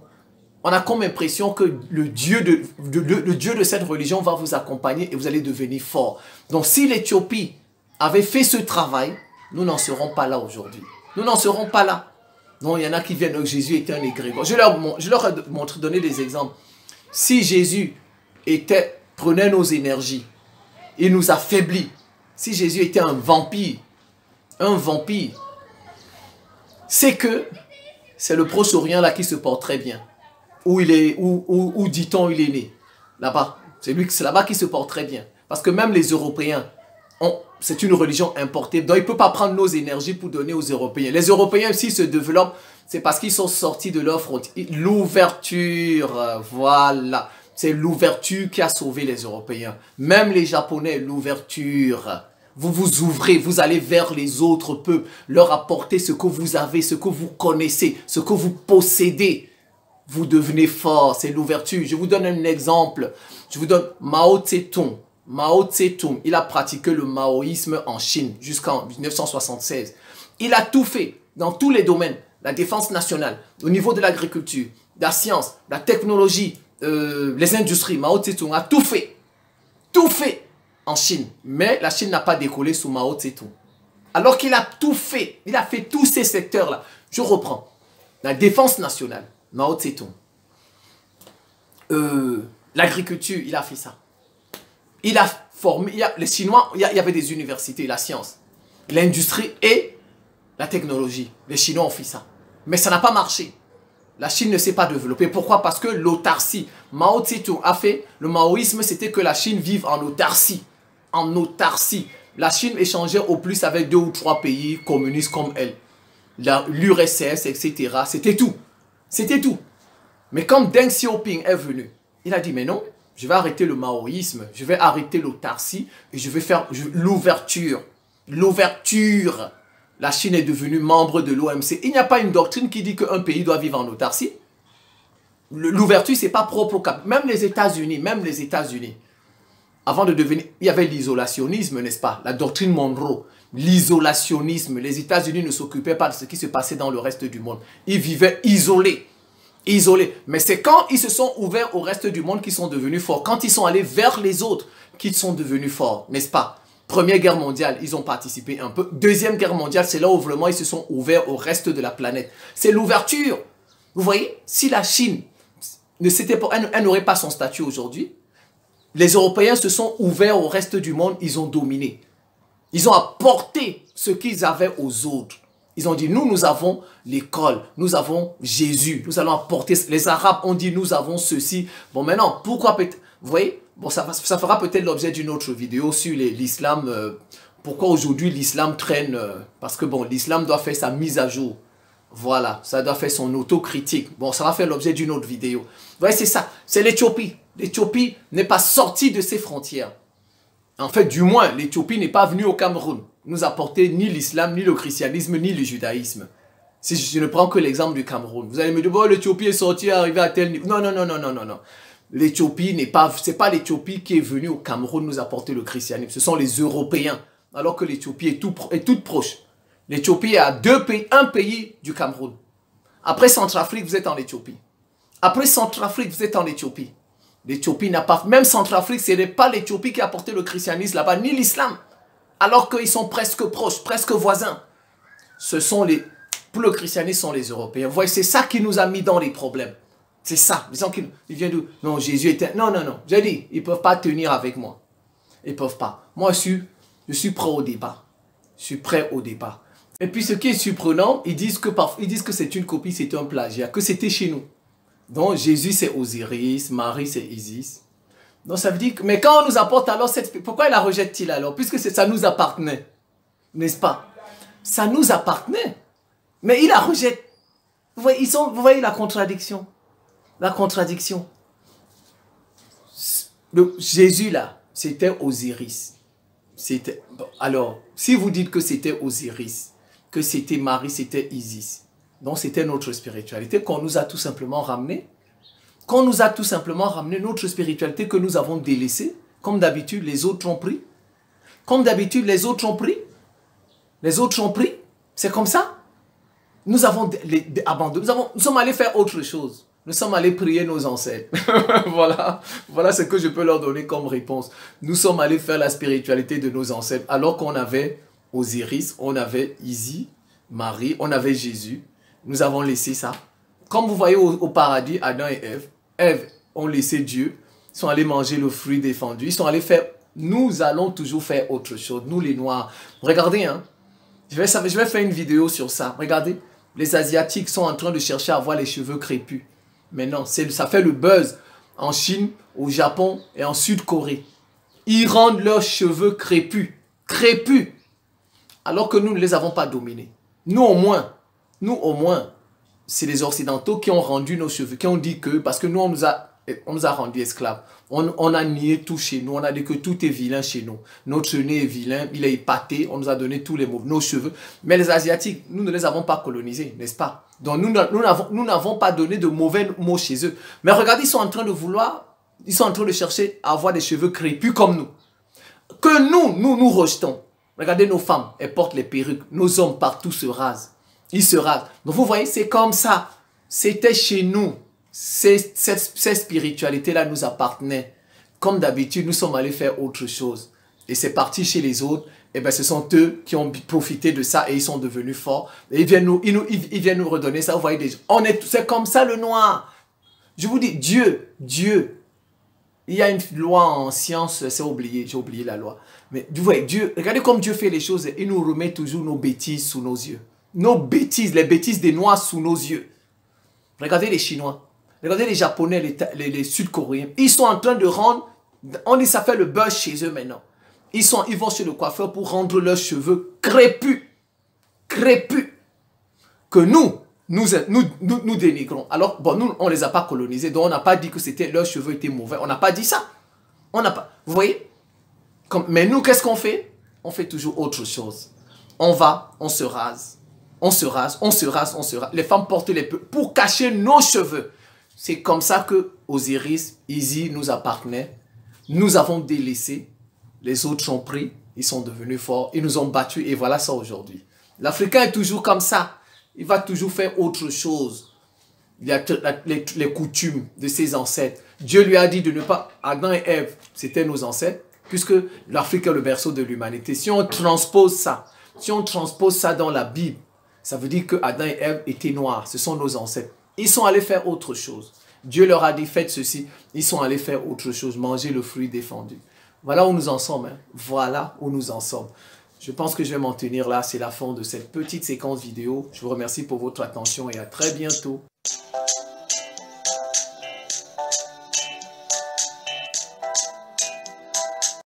on a comme impression que le Dieu de cette religion va vous accompagner et vous allez devenir fort. Donc si l'Éthiopie avait fait ce travail, nous n'en serons pas là aujourd'hui. Nous n'en serons pas là. Non, il y en a qui viennent, donc Jésus était un égrégore. Je leur ai donné des exemples. Si Jésus prenait nos énergies, il nous affaiblit. Si Jésus était un vampire, c'est que c'est le Proche-Orient là qui se porte très bien. Où dit-on, il est né. Là-bas. C'est là-bas qui se porte très bien. Parce que même les Européens, c'est une religion importée. Donc, il ne peut pas prendre nos énergies pour donner aux Européens. Les Européens, s'ils se développent, c'est parce qu'ils sont sortis de leur frontière. L'ouverture, voilà. C'est l'ouverture qui a sauvé les Européens. Même les Japonais, l'ouverture. Vous vous ouvrez, vous allez vers les autres peuples, leur apporter ce que vous avez, ce que vous connaissez, ce que vous possédez. Vous devenez fort, c'est l'ouverture. Je vous donne un exemple. Je vous donne Mao Tse-tung. Mao Tse-tung, il a pratiqué le maoïsme en Chine jusqu'en 1976. Il a tout fait dans tous les domaines. La défense nationale, au niveau de l'agriculture, la science, la technologie, les industries. Mao Tse-tung a tout fait. Tout fait en Chine. Mais la Chine n'a pas décollé sous Mao Tse-tung. Alors qu'il a tout fait. Il a fait tous ces secteurs-là. Je reprends. La défense nationale, Mao Tse-tung. L'agriculture, il a fait ça. Il a formé, les Chinois, il y avait des universités, la science, l'industrie et la technologie. Les Chinois ont fait ça. Mais ça n'a pas marché. La Chine ne s'est pas développée. Pourquoi? Parce que l'autarcie. Mao Tse-tung a fait, le maoïsme, c'était que la Chine vive en autarcie. En autarcie. La Chine échangeait au plus avec 2 ou 3 pays communistes comme elle. L'URSS, etc. C'était tout. C'était tout. Mais quand Deng Xiaoping est venu, il a dit, mais non, je vais arrêter le maoïsme, je vais arrêter l'autarcie et je vais faire l'ouverture. L'ouverture. La Chine est devenue membre de l'OMC. Il n'y a pas une doctrine qui dit qu'un pays doit vivre en autarcie. L'ouverture, ce n'est pas propre au cap. Même les États-Unis, avant de devenir... Il y avait l'isolationnisme, n'est-ce pas? La doctrine Monroe. L'isolationnisme. Les États-Unis ne s'occupaient pas de ce qui se passait dans le reste du monde. Ils vivaient isolés. Isolés. Mais c'est quand ils se sont ouverts au reste du monde qu'ils sont devenus forts. Quand ils sont allés vers les autres qu'ils sont devenus forts, n'est-ce pas? Première guerre mondiale, ils ont participé un peu. Deuxième guerre mondiale, c'est là où vraiment ils se sont ouverts au reste de la planète. C'est l'ouverture. Vous voyez, si la Chine, elle n'aurait pas son statut aujourd'hui, les Européens se sont ouverts au reste du monde, ils ont dominé. Ils ont apporté ce qu'ils avaient aux autres. Ils ont dit, nous avons l'école, nous avons Jésus, nous allons apporter... Les Arabes ont dit, nous avons ceci. Bon, maintenant, pourquoi peut-être... Vous voyez, bon, ça fera peut-être l'objet d'une autre vidéo sur l'islam. Pourquoi aujourd'hui l'islam traîne parce que bon, l'islam doit faire sa mise à jour. Voilà, ça doit faire son autocritique. Bon, ça va faire l'objet d'une autre vidéo. Vous voyez, c'est ça. C'est l'Éthiopie. L'Éthiopie n'est pas sortie de ses frontières. En fait, du moins, l'Éthiopie n'est pas venue au Cameroun nous apporter ni l'islam, ni le christianisme, ni le judaïsme. Si je ne prends que l'exemple du Cameroun. Vous allez me dire, bon, l'Éthiopie est sortie, arrivée à tel niveau. Non, non, non, non, non, non, non. L'Éthiopie n'est pas... C'est pas l'Éthiopie qui est venue au Cameroun nous apporter le christianisme. Ce sont les Européens. Alors que l'Éthiopie est toute proche. L'Éthiopie est à un pays du Cameroun. Après Centrafrique, vous êtes en Éthiopie. Après Centrafrique, vous êtes en Éthiopie. L'Éthiopie n'a pas... Même Centrafrique, ce n'est pas l'Éthiopie qui a apporté le christianisme là-bas, ni l'islam. Alors qu'ils sont presque proches, presque voisins. Ce sont les... Pour le christianisme, sont les Européens. Vous voyez, c'est ça qui nous a mis dans les problèmes. C'est ça. Les gens qui viennent de... Non, Jésus était... Non, non, non. J'ai dit, ils ne peuvent pas tenir avec moi. Ils ne peuvent pas. Moi, je suis prêt au débat. Je suis prêt au débat. Et puis, ce qui est surprenant, ils disent que c'est une copie, c'est un plagiat, que c'était chez nous. Donc, Jésus, c'est Osiris, Marie, c'est Isis. Donc, ça veut dire que... Mais quand on nous apporte alors cette... Pourquoi il la rejette-t-il alors? Puisque ça nous appartenait. N'est-ce pas? Ça nous appartenait. Mais il la rejette. Vous voyez la contradiction? La contradiction. Jésus, là, c'était Osiris. Bon, alors, si vous dites que c'était Osiris, que c'était Marie, c'était Isis, donc c'était notre spiritualité qu'on nous a tout simplement ramené. Qu'on nous a tout simplement ramené notre spiritualité que nous avons délaissée. Comme d'habitude, les autres ont pris. Comme d'habitude, les autres ont pris. Les autres ont pris. C'est comme ça. Nous avons abandonné. Nous sommes allés faire autre chose. Nous sommes allés prier nos ancêtres. Voilà ce que je peux leur donner comme réponse. Nous sommes allés faire la spiritualité de nos ancêtres. Alors qu'on avait Osiris, on avait Isis, Marie, on avait Jésus. Nous avons laissé ça. Comme vous voyez au paradis, Adam et Ève ont laissé Dieu. Ils sont allés manger le fruit défendu. Ils sont allés faire... Nous allons toujours faire autre chose. Nous les Noirs. Regardez, hein. Je vais faire une vidéo sur ça. Regardez. Les Asiatiques sont en train de chercher à avoir les cheveux crépus. Mais non, ça fait le buzz en Chine, au Japon et en Sud-Corée. Ils rendent leurs cheveux crépus. Crépus. Alors que nous ne les avons pas dominés. Nous au moins, c'est les Occidentaux qui ont rendu nos cheveux, qui ont dit que, parce que nous on nous a rendus esclaves. On a nié tout chez nous, on a dit que tout est vilain chez nous. Notre nez est vilain, il est épaté, on nous a donné tous les mots, nos cheveux. Mais les Asiatiques, nous ne les avons pas colonisés, n'est-ce pas? Donc nous n'avons pas donné de mauvais mots chez eux. Mais regardez, ils sont en train de chercher à avoir des cheveux crépus comme nous. Que nous rejetons. Regardez nos femmes, elles portent les perruques. Nos hommes partout se rasent. Ils se rasent. Donc vous voyez, c'est comme ça. C'était chez nous. Cette spiritualité-là nous appartenait. Comme d'habitude, nous sommes allés faire autre chose. Et c'est parti chez les autres. Et bien, ce sont eux qui ont profité de ça et ils sont devenus forts. Et ils viennent nous redonner ça. Vous voyez, c'est comme ça le noir. Je vous dis, Dieu. Il y a une loi en science, j'ai oublié la loi. Mais vous voyez, Dieu, regardez comme Dieu fait les choses. Il nous remet toujours nos bêtises sous nos yeux. Nos bêtises, les bêtises des noirs sous nos yeux. Regardez les Chinois. Regardez les Japonais, les Sud-Coréens. Ils sont en train de rendre... On dit ça fait le buzz chez eux maintenant. Ils vont chez le coiffeur pour rendre leurs cheveux crépus. Crépus. Que nous dénigrons. Alors, bon, nous, on ne les a pas colonisés. Donc, on n'a pas dit que leurs cheveux étaient mauvais. On n'a pas dit ça. On n'a pas... Vous voyez? Mais nous, qu'est-ce qu'on fait? On fait toujours autre chose. On va, on se rase. On se rase, on se rase, on se rase. Les femmes portent les perruques pour cacher nos cheveux. C'est comme ça que Osiris, Isis nous appartenait. Nous avons délaissé. Les autres ont pris. Ils sont devenus forts. Ils nous ont battus. Et voilà ça aujourd'hui. L'Africain est toujours comme ça. Il va toujours faire autre chose. Il y a les coutumes de ses ancêtres. Dieu lui a dit de ne pas... Adam et Ève, c'était nos ancêtres. Puisque l'Afrique est le berceau de l'humanité. Si on transpose ça, dans la Bible, ça veut dire que Adam et Ève étaient noirs. Ce sont nos ancêtres. Ils sont allés faire autre chose. Dieu leur a dit, faites ceci. Ils sont allés faire autre chose. Manger le fruit défendu. Voilà où nous en sommes. Hein. Voilà où nous en sommes. Je pense que je vais m'en tenir là. C'est la fin de cette petite séquence vidéo. Je vous remercie pour votre attention et à très bientôt.